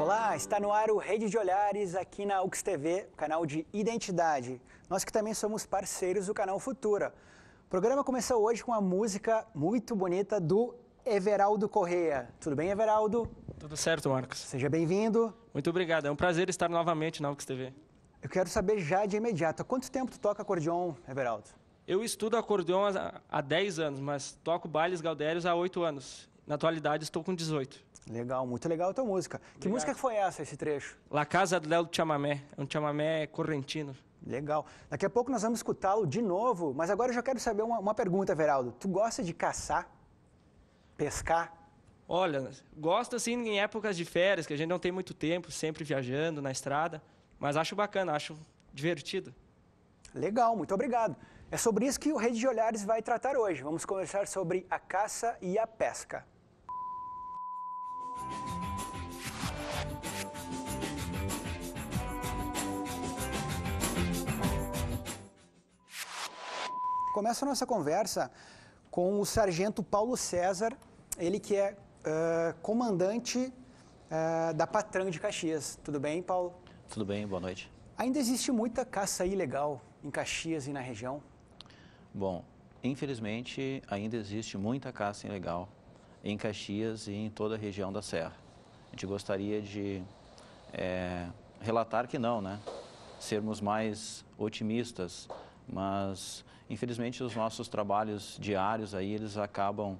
Olá, está no ar o Rede de Olhares aqui na UX TV, canal de identidade. Nós que também somos parceiros do canal Futura. O programa começou hoje com uma música muito bonita do Everaldo Correia. Tudo bem, Everaldo? Tudo certo, Marcos. Seja bem-vindo. Muito obrigado, é um prazer estar novamente na UX TV. Eu quero saber já de imediato, há quanto tempo tu toca acordeon, Everaldo? Eu estudo acordeon há 10 anos, mas toco bailes gaudérios há 8 anos. Na atualidade estou com 18. Legal, muito legal a tua música. Obrigado. Que música que foi essa, esse trecho? La Casa do Léo do Chamamé, é um chamamé correntino. Legal. Daqui a pouco nós vamos escutá-lo de novo, mas agora eu já quero saber uma pergunta, Everaldo. Tu gosta de caçar? Pescar? Olha, gosto assim em épocas de férias, que a gente não tem muito tempo, sempre viajando na estrada, mas acho bacana, acho divertido. Legal, muito obrigado. É sobre isso que o Rede de Olhares vai tratar hoje. Vamos conversar sobre a caça e a pesca. Começa a nossa conversa com o sargento Paulo César, ele que é comandante da Patrã de Caxias. Tudo bem, Paulo? Tudo bem, boa noite. Ainda existe muita caça ilegal em Caxias e na região? Bom, infelizmente ainda existe muita caça ilegal em Caxias e em toda a região da Serra. A gente gostaria de relatar que não, né? Sermos mais otimistas, mas infelizmente os nossos trabalhos diários aí eles acabam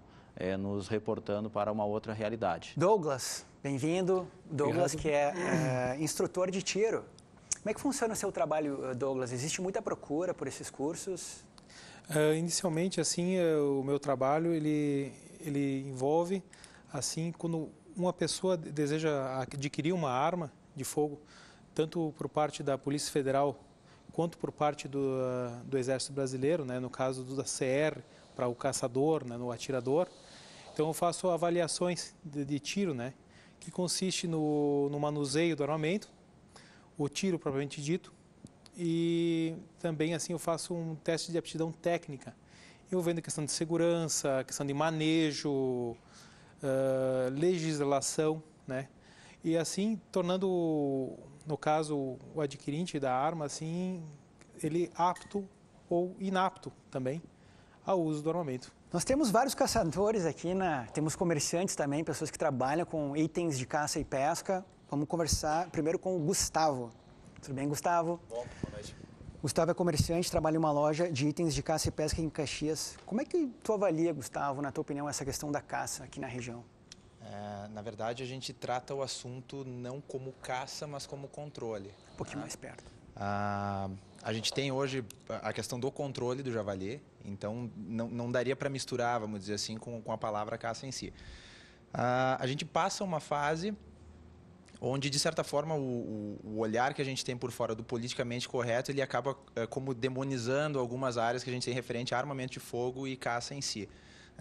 nos reportando para uma outra realidade. Douglas, bem-vindo. Douglas, Obrigado. que é instrutor de tiro. Como é que funciona o seu trabalho, Douglas? Existe muita procura por esses cursos? Inicialmente, assim, o meu trabalho ele envolve, assim, quando uma pessoa deseja adquirir uma arma de fogo, tanto por parte da Polícia Federal quanto por parte do Exército Brasileiro, né, no caso da CR, para o caçador, né, no atirador. Então eu faço avaliações de tiro, né, que consiste no manuseio do armamento, o tiro propriamente dito, e também assim eu faço um teste de aptidão técnica, envolvendo a questão de segurança, a questão de manejo, legislação, né, e assim tornando, no caso, o adquirente da arma, assim, ele apto ou inapto também ao uso do armamento. Nós temos vários caçadores aqui, temos comerciantes também, pessoas que trabalham com itens de caça e pesca. Vamos conversar primeiro com o Gustavo. Tudo bem, Gustavo? Bom, boa noite. Gustavo é comerciante, trabalha em uma loja de itens de caça e pesca em Caxias. Como é que tu avalia, Gustavo, na tua opinião, essa questão da caça aqui na região? Na verdade, a gente trata o assunto não como caça, mas como controle. Um pouquinho mais perto. A gente tem hoje a questão do controle do javali, então não daria para misturar, vamos dizer assim, com a palavra caça em si. A gente passa uma fase onde, de certa forma, o olhar que a gente tem por fora do politicamente correto, ele acaba como demonizando algumas áreas que a gente tem referente a armamento de fogo e caça em si.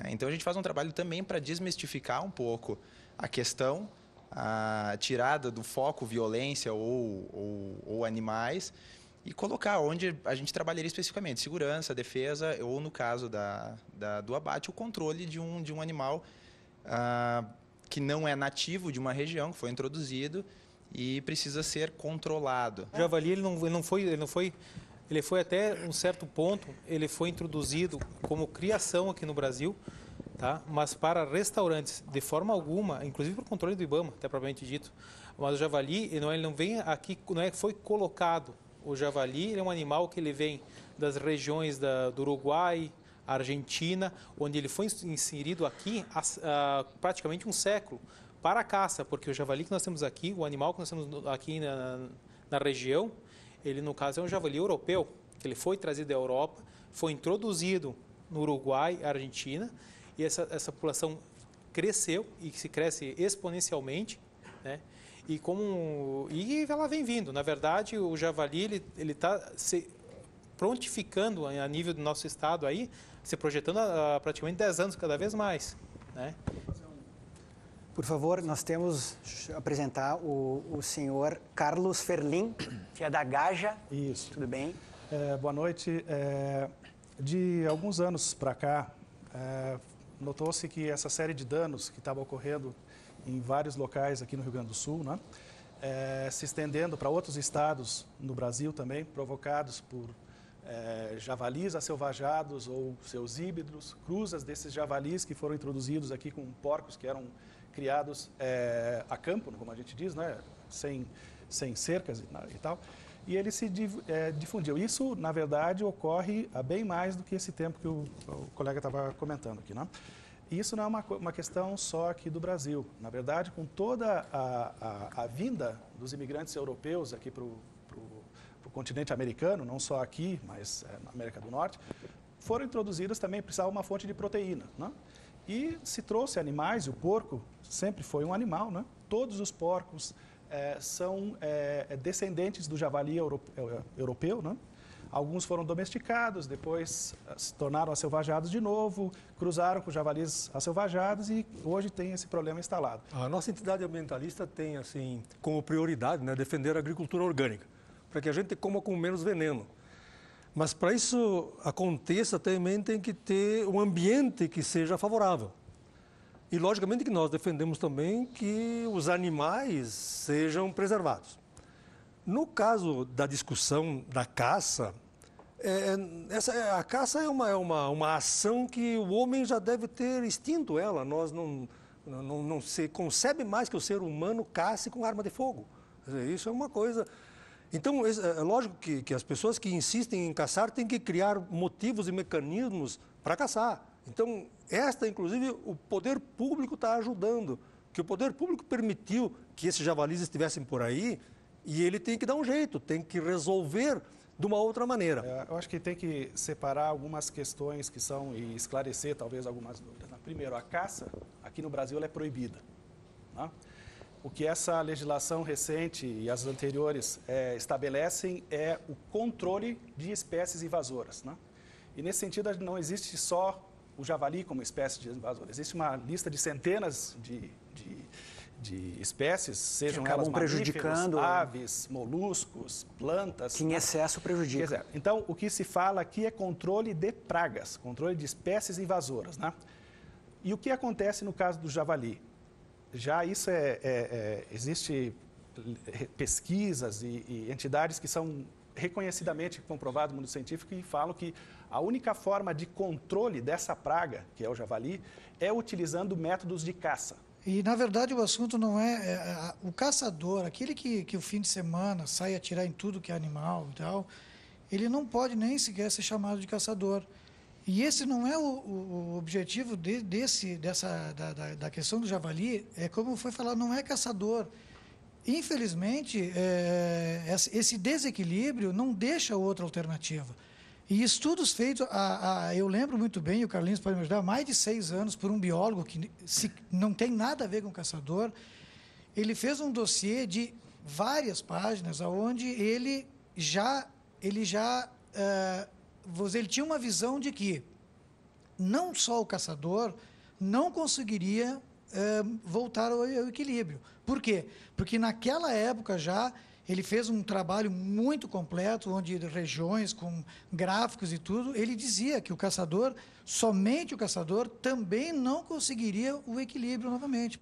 Então a gente faz um trabalho também para desmistificar um pouco a questão, a tirada do foco violência ou animais e colocar onde a gente trabalharia especificamente, segurança, defesa ou, no caso do abate, o controle de um animal que não é nativo de uma região, que foi introduzido e precisa ser controlado. O javali ele foi até um certo ponto, ele foi introduzido como criação aqui no Brasil, tá? Mas para restaurantes, de forma alguma, inclusive por controle do IBAMA, até propriamente dito. Mas o javali, ele não vem aqui, não é que foi colocado. O javali ele é um animal que ele vem das regiões do Uruguai, Argentina, onde ele foi inserido aqui há praticamente um século para a caça, porque o javali que nós temos aqui, o animal que nós temos aqui na região, ele no caso é um javali europeu, que ele foi trazido da Europa, foi introduzido no Uruguai, Argentina, e essa população cresceu e se cresce exponencialmente, né? E ela vem vindo. Na verdade, o javali ele está se prontificando a nível do nosso estado aí, se projetando há praticamente 10 anos, cada vez mais, né? Por favor, nós temos apresentar o senhor Carlos Ferlin, que é da Gaja. Isso. Tudo bem? Boa noite. De alguns anos para cá, notou-se que essa série de danos que estava ocorrendo em vários locais aqui no Rio Grande do Sul, né, se estendendo para outros estados no Brasil também, provocados por javalis acelvajados ou seus híbridos, cruzas desses javalis que foram introduzidos aqui com porcos que eram criados a campo, como a gente diz, né? sem cercas e tal, e ele se difundiu. Isso, na verdade, ocorre há bem mais do que esse tempo que o colega estava comentando aqui, né? E isso não é uma questão só aqui do Brasil. Na verdade, com toda a vinda dos imigrantes europeus aqui para o continente americano, não só aqui, mas na América do Norte, foram introduzidas também, precisava uma fonte de proteína, né? E se trouxe animais, e o porco sempre foi um animal, né? Todos os porcos são descendentes do javali europeu, né? Alguns foram domesticados, depois se tornaram acelvajados de novo, cruzaram com javalis acelvajados e hoje tem esse problema instalado. A nossa entidade ambientalista tem assim como prioridade, né, defender a agricultura orgânica, para que a gente coma com menos veneno. Mas para isso aconteça também tem que ter um ambiente que seja favorável. E logicamente que nós defendemos também que os animais sejam preservados. No caso da discussão da caça, a caça é uma ação que o homem já deve ter extinto ela. Nós não se concebe mais que o ser humano cace com arma de fogo. Isso é uma coisa... Então, é lógico que as pessoas que insistem em caçar têm que criar motivos e mecanismos para caçar. Então, inclusive, o poder público está ajudando, que o poder público permitiu que esses javalis estivessem por aí e ele tem que dar um jeito, tem que resolver de uma outra maneira. Eu acho que tem que separar algumas questões que são e esclarecer talvez algumas dúvidas. Primeiro, a caça aqui no Brasil ela é proibida, né? O que essa legislação recente e as anteriores estabelecem é o controle de espécies invasoras, né? E nesse sentido não existe só o javali como espécie de invasora, existe uma lista de centenas de espécies, sejam elas prejudicando aves, moluscos, plantas. Que em excesso prejudica. Então, o que se fala aqui é controle de pragas, controle de espécies invasoras, né? E o que acontece no caso do javali? Já isso existe pesquisas e entidades que são reconhecidamente comprovadas no mundo científico e falam que a única forma de controle dessa praga, que é o javali, é utilizando métodos de caça. E, na verdade, o assunto não o caçador, aquele que o fim de semana sai atirar em tudo que é animal e tal, ele não pode nem sequer ser chamado de caçador. E esse não é o objetivo da questão do javali, como foi falado, não é caçador. Infelizmente, esse desequilíbrio não deixa outra alternativa. E estudos feitos, eu lembro muito bem, e o Carlinhos pode me ajudar, há mais de 6 anos, por um biólogo que não tem nada a ver com caçador, ele fez um dossiê de várias páginas, onde ele tinha uma visão de que não só o caçador não conseguiria voltar ao equilíbrio. Por quê? Porque naquela época já ele fez um trabalho muito completo, onde regiões com gráficos e tudo, ele dizia que somente o caçador também não conseguiria o equilíbrio novamente.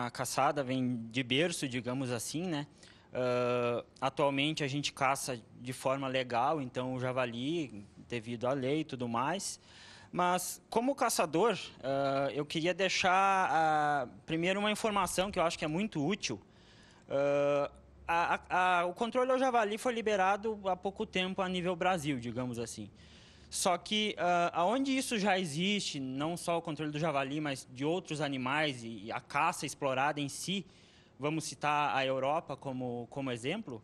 A caçada vem de berço, digamos assim, né? Atualmente a gente caça de forma legal, então o javali, devido à lei e tudo mais. Mas, como caçador, eu queria deixar primeiro uma informação que eu acho que é muito útil. O controle ao javali foi liberado há pouco tempo a nível Brasil, digamos assim. Só que, aonde isso já existe, não só o controle do javali, mas de outros animais e a caça explorada em si, vamos citar a Europa como exemplo,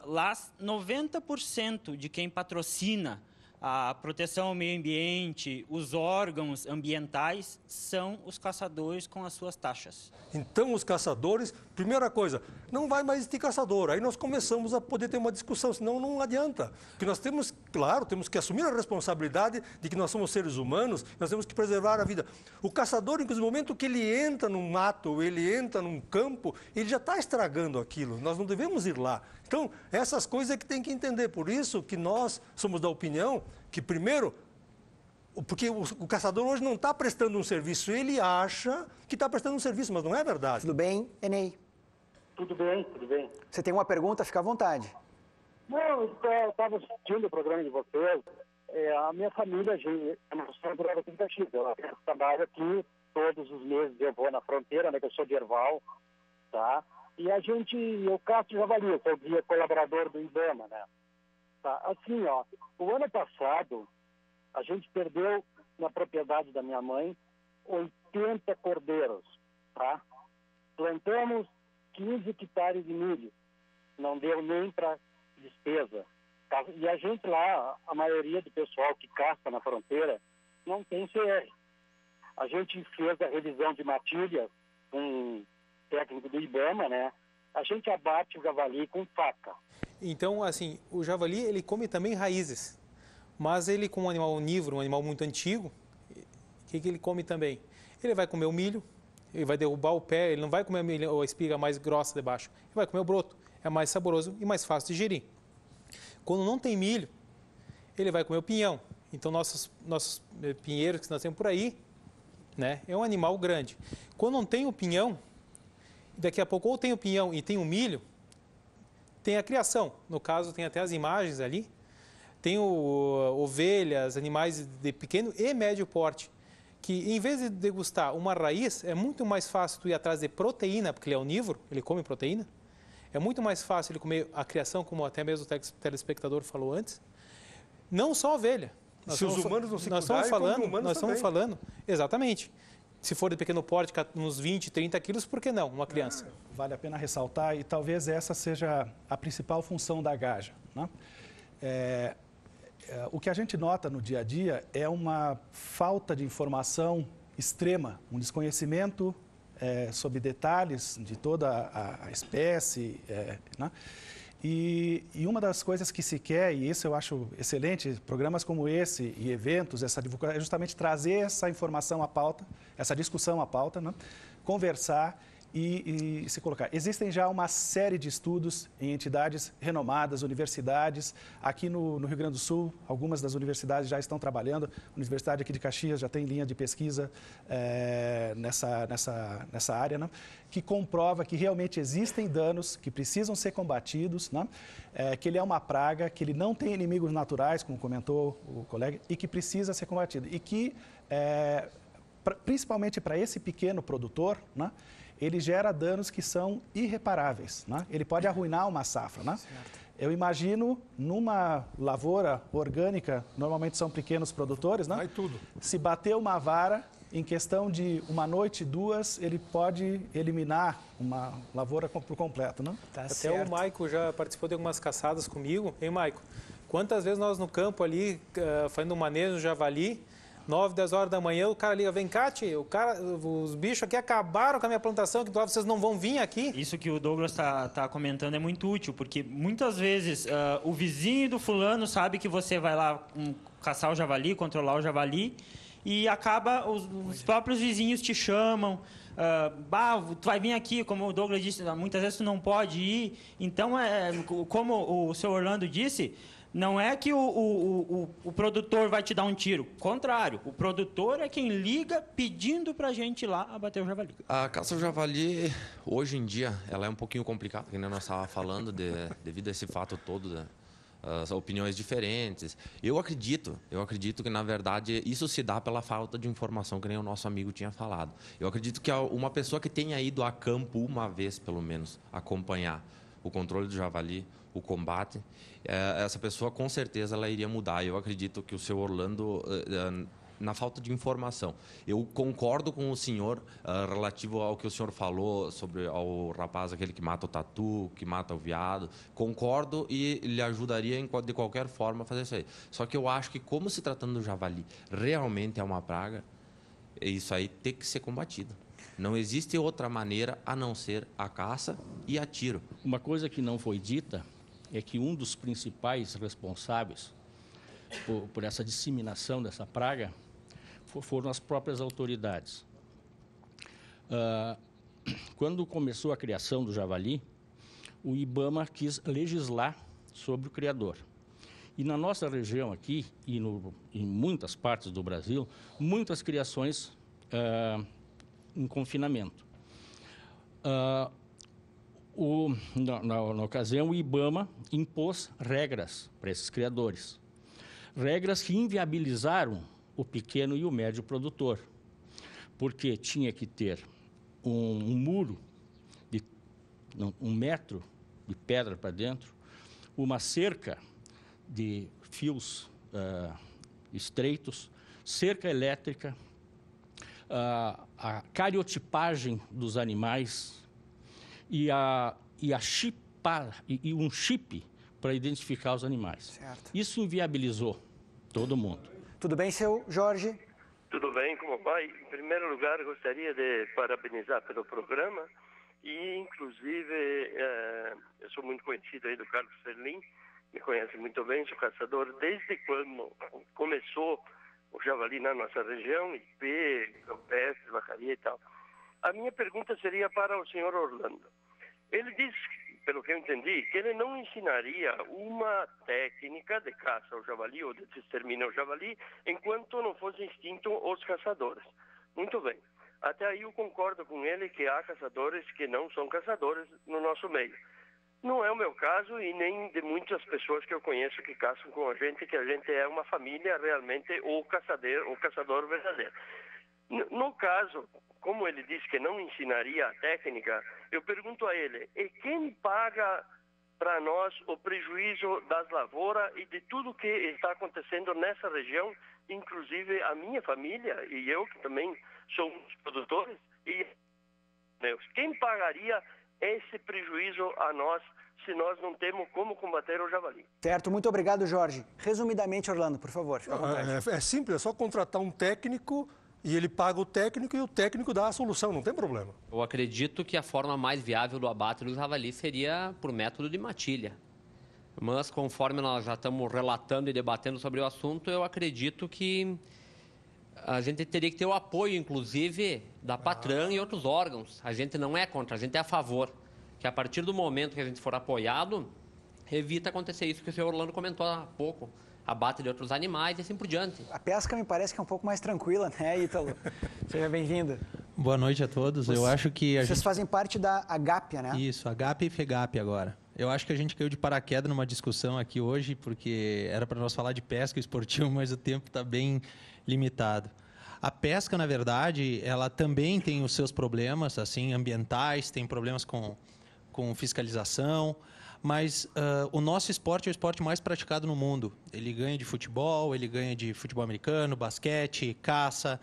lá 90% de quem patrocina a proteção ao meio ambiente, os órgãos ambientais, são os caçadores com as suas taxas. Então, os caçadores, primeira coisa, não vai mais existir caçador. Aí nós começamos a poder ter uma discussão, senão não adianta. Porque nós temos, claro, temos que assumir a responsabilidade de que nós somos seres humanos, nós temos que preservar a vida. O caçador, inclusive, no momento que ele entra num mato, ele entra num campo, ele já está estragando aquilo. Nós não devemos ir lá. Então, essas coisas é que tem que entender. Por isso que nós somos da opinião que, primeiro, porque o caçador hoje não está prestando um serviço, ele acha que está prestando um serviço, mas não é verdade. Tudo bem, Enei? Tudo bem, tudo bem. Você tem uma pergunta? Fica à vontade. Não, eu estava assistindo o programa de vocês. A minha família, nós somos aqui em Caxias. Eu trabalho aqui todos os meses, eu vou na fronteira, né, que eu sou de Erval, tá? E eu caço javali, eu sou guia colaborador do IBAMA, né? Tá? Assim, ó, o ano passado, a gente perdeu na propriedade da minha mãe 80 cordeiros, tá? Plantamos 15 hectares de milho, não deu nem para despesa. Tá? E a gente lá, a maioria do pessoal que caça na fronteira, não tem CR. A gente fez a revisão de matilha com um técnico do IBAMA, né? A gente abate o javali com faca. Então, assim, o javali, ele come também raízes. Mas ele, como um animal onívoro, um animal muito antigo, o que ele come também? Ele vai comer o milho, ele vai derrubar o pé, ele não vai comer a espiga mais grossa de baixo, ele vai comer o broto. É mais saboroso e mais fácil de digerir. Quando não tem milho, ele vai comer o pinhão. Então, nossos pinheiros que nós temos por aí, né, é um animal grande. Quando não tem o pinhão, daqui a pouco ou tem o pinhão e tem o milho, tem a criação. No caso, tem até as imagens ali. Tem ovelhas, animais de pequeno e médio porte, que em vez de degustar uma raiz, é muito mais fácil tu ir atrás de proteína, porque ele é onívoro, ele come proteína. É muito mais fácil ele comer a criação, como até mesmo o telespectador falou antes. Não só a ovelha. Se os humanos não se nós estamos falando, exatamente. Se for de pequeno porte, uns 20, 30 quilos, por que não? Uma criança. Vale a pena ressaltar, e talvez essa seja a principal função da gaja, né? O que a gente nota no dia a dia é uma falta de informação extrema, um desconhecimento sobre detalhes de toda a espécie, né? E uma das coisas que se quer, e isso eu acho excelente, programas como esse e eventos, essa divulgação, é justamente trazer essa informação à pauta, essa discussão à pauta, né? Conversar e se colocar. Existem já uma série de estudos em entidades renomadas, universidades. Aqui no Rio Grande do Sul, algumas das universidades já estão trabalhando. A Universidade aqui de Caxias já tem linha de pesquisa nessa área, né? Que comprova que realmente existem danos que precisam ser combatidos, né? Que ele é uma praga, que ele não tem inimigos naturais, como comentou o colega, e que precisa ser combatido. E que, principalmente para esse pequeno produtor, né? Ele gera danos que são irreparáveis, né? Ele pode arruinar uma safra, né? Eu imagino, numa lavoura orgânica, normalmente são pequenos produtores, né? Vai tudo. Se bater uma vara em questão de uma noite, 2, ele pode eliminar uma lavoura por completo, não? Tá Até certo. o Maico já participou de algumas caçadas comigo. Hein, Maico? Quantas vezes nós no campo ali, fazendo um manejo javali, 9, 10 horas da manhã, o cara liga, vem cá, tio, os bichos aqui acabaram com a minha plantação, que vocês não vão vir aqui? Isso que o Douglas tá comentando é muito útil, porque muitas vezes o vizinho do fulano sabe que você vai lá caçar o javali, controlar o javali, e acaba, os próprios vizinhos te chamam, tu vai vir aqui, como o Douglas disse, muitas vezes tu não pode ir. Então, como o seu Orlando disse, não é que o produtor vai te dar um tiro. Contrário, o produtor é quem liga pedindo para a gente ir lá abater o javali. A caça ao javali, hoje em dia, ela é um pouquinho complicada, que nem nós estávamos falando, devido a esse fato todo, as opiniões diferentes. Eu acredito que, na verdade, isso se dá pela falta de informação, que nem o nosso amigo tinha falado. Eu acredito que uma pessoa que tenha ido a campo uma vez, pelo menos, acompanhar o controle do javali, o combate, essa pessoa, com certeza, ela iria mudar. Eu acredito que o seu Orlando, na falta de informação. Eu concordo com o senhor relativo ao que o senhor falou sobre o rapaz, aquele que mata o tatu, que mata o veado. Concordo e lhe ajudaria de qualquer forma a fazer isso aí. Só que eu acho que, como se tratando do javali realmente é uma praga, isso aí tem que ser combatido. Não existe outra maneira a não ser a caça e a tiro. Uma coisa que não foi dita é que um dos principais responsáveis por essa disseminação dessa praga foram as próprias autoridades. Quando começou a criação do javali, o IBAMA quis legislar sobre o criador. E na nossa região aqui, e em muitas partes do Brasil, muitas criações em confinamento. Na ocasião, o IBAMA impôs regras para esses criadores. Regras que inviabilizaram o pequeno e o médio produtor, porque tinha que ter um muro de 1 metro de pedra para dentro, uma cerca de fios estreitos, cerca elétrica, a cariotipagem dos animais e um chip para identificar os animais. Certo. Isso inviabilizou todo mundo. Tudo bem, seu Jorge? Tudo bem, como vai? Em primeiro lugar, gostaria de parabenizar pelo programa e, inclusive, eu sou muito conhecido aí do Carlos Serlim, me conhece muito bem, sou caçador desde quando começou o javali na nossa região, IP, campestre, vacaria e tal. A minha pergunta seria para o senhor Orlando. Ele disse, pelo que eu entendi, que ele não ensinaria uma técnica de caça ao javali ou de extermínio ao javali enquanto não fosse extinto os caçadores. Muito bem. Até aí eu concordo com ele que há caçadores que não são caçadores no nosso meio. Não é o meu caso e nem de muitas pessoas que eu conheço que caçam com a gente, que a gente é uma família realmente o caçador verdadeiro. No caso, como ele disse que não ensinaria a técnica, eu pergunto a ele, e quem paga para nós o prejuízo das lavouras e de tudo que está acontecendo nessa região, inclusive a minha família e eu, que também somos produtores, e quem pagaria esse prejuízo a nós se nós não temos como combater o javali? Certo, muito obrigado, Jorge. Resumidamente, Orlando, por favor, fica à vontade. É simples, é só contratar um técnico e ele paga o técnico e o técnico dá a solução, não tem problema. Eu acredito que a forma mais viável do abate do javali seria por método de matilha. Mas, conforme nós já estamos relatando e debatendo sobre o assunto, eu acredito que a gente teria que ter o apoio, inclusive, da Patran e outros órgãos. A gente não é contra, a gente é a favor. Que a partir do momento que a gente for apoiado, evita acontecer isso que o senhor Orlando comentou há pouco. Abate de outros animais e assim por diante. A pesca me parece que é um pouco mais tranquila, né, Ítalo? Seja bem-vindo. Boa noite a todos. Eu acho que Vocês fazem parte da Agapia, né? Isso, Agapia e Fegapia agora. Eu acho que a gente caiu de paraquedas numa discussão aqui hoje, porque era para nós falar de pesca esportiva, mas o tempo está bem limitado. A pesca, na verdade, ela também tem os seus problemas assim, ambientais, tem problemas com fiscalização, mas o nosso esporte é o esporte mais praticado no mundo. Ele ganha de futebol americano, basquete, caça.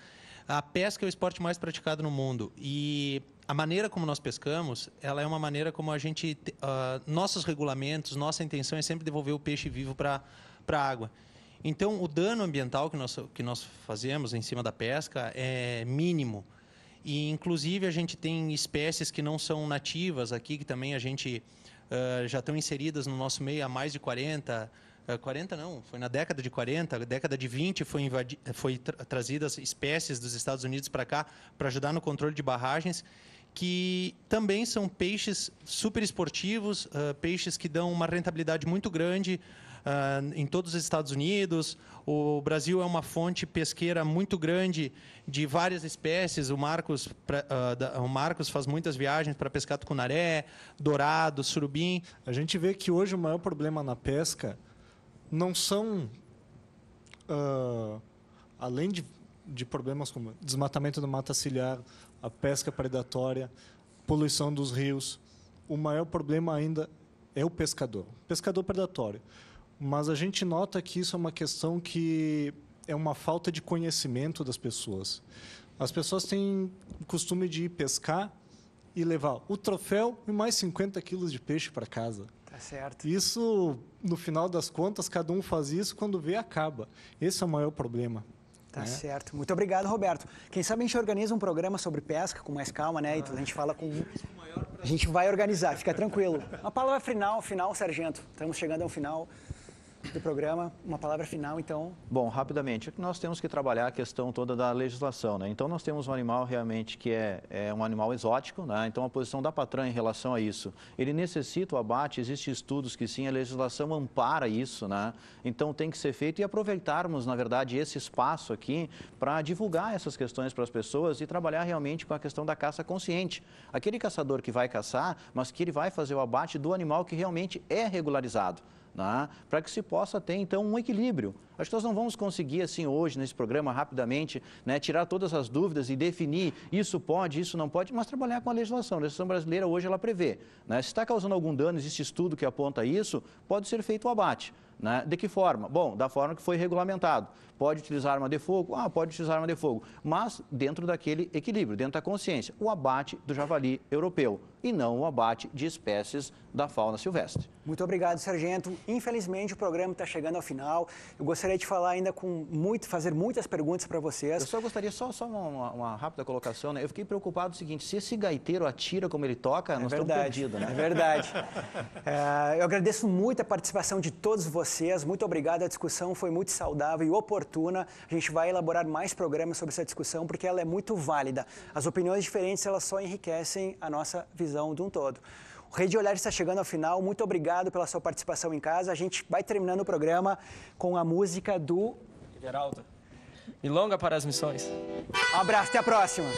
A pesca é o esporte mais praticado no mundo e a maneira como nós pescamos, ela é uma maneira como a gente... nossos regulamentos, nossa intenção é sempre devolver o peixe vivo para a água. Então, o dano ambiental que nós fazemos em cima da pesca é mínimo. E, inclusive, a gente tem espécies que não são nativas aqui, que também a gente já estão inseridas no nosso meio há mais de 40 não, foi na década de 40, década de 20 foi trazidas espécies dos Estados Unidos para cá para ajudar no controle de barragens, que também são peixes super esportivos, peixes que dão uma rentabilidade muito grande em todos os Estados Unidos. O Brasil é uma fonte pesqueira muito grande de várias espécies. O Marcos faz muitas viagens para pescar tucunaré, dourado, surubim. A gente vê que hoje o maior problema na pesca não são, além de problemas como desmatamento da mata ciliar, a pesca predatória, poluição dos rios, o maior problema ainda é o pescador predatório. Mas a gente nota que isso é uma questão que é uma falta de conhecimento das pessoas. As pessoas têm o costume de ir pescar e levar o troféu e mais 50 quilos de peixe para casa. Tá certo. Isso, no final das contas, cada um faz isso, quando vê, acaba. Esse é o maior problema. Tá certo. Muito obrigado, Roberto. Quem sabe a gente organiza um programa sobre pesca com mais calma, né? E a gente fala com... A gente vai organizar, fica tranquilo. Uma palavra final, Sargento. Estamos chegando ao final do programa. Uma palavra final, então. Bom, rapidamente, nós temos que trabalhar a questão toda da legislação, né? Então, nós temos um animal realmente que é um animal exótico, né? Então, a posição da Patran em relação a isso, ele necessita o abate, existem estudos que sim, a legislação ampara isso, né? Então, tem que ser feito e aproveitarmos, na verdade, esse espaço aqui para divulgar essas questões para as pessoas e trabalhar realmente com a questão da caça consciente. Aquele caçador que vai caçar, mas que ele vai fazer o abate do animal que realmente é regularizado, né? Para que se possa ter, então, um equilíbrio. Acho que nós não vamos conseguir, assim, hoje, nesse programa, rapidamente, né, tirar todas as dúvidas e definir isso pode, isso não pode, mas trabalhar com a legislação. A legislação brasileira, hoje, ela prevê, né? Se está causando algum dano, existe estudo que aponta isso, pode ser feito o abate, né? De que forma? Bom, da forma que foi regulamentado. Pode utilizar arma de fogo? Pode utilizar arma de fogo, mas dentro daquele equilíbrio, dentro da consciência. O abate do javali europeu e não o abate de espécies da fauna silvestre. Muito obrigado, Sargento. Infelizmente, o programa está chegando ao final. Eu gostaria de falar ainda fazer muitas perguntas para vocês. Eu só gostaria, só uma rápida colocação, né? Eu fiquei preocupado com o seguinte, se esse gaiteiro atira como ele toca, nós estamos perdidos, né? É verdade. Eu agradeço muito a participação de todos vocês. Muito obrigado. A discussão foi muito saudável e oportuna. A gente vai elaborar mais programas sobre essa discussão porque ela é muito válida. As opiniões diferentes, elas só enriquecem a nossa visão de um todo. O Rede Olhar está chegando ao final. Muito obrigado pela sua participação em casa. A gente vai terminando o programa com a música do... Geraldo. Milonga para as missões. Um abraço, até a próxima.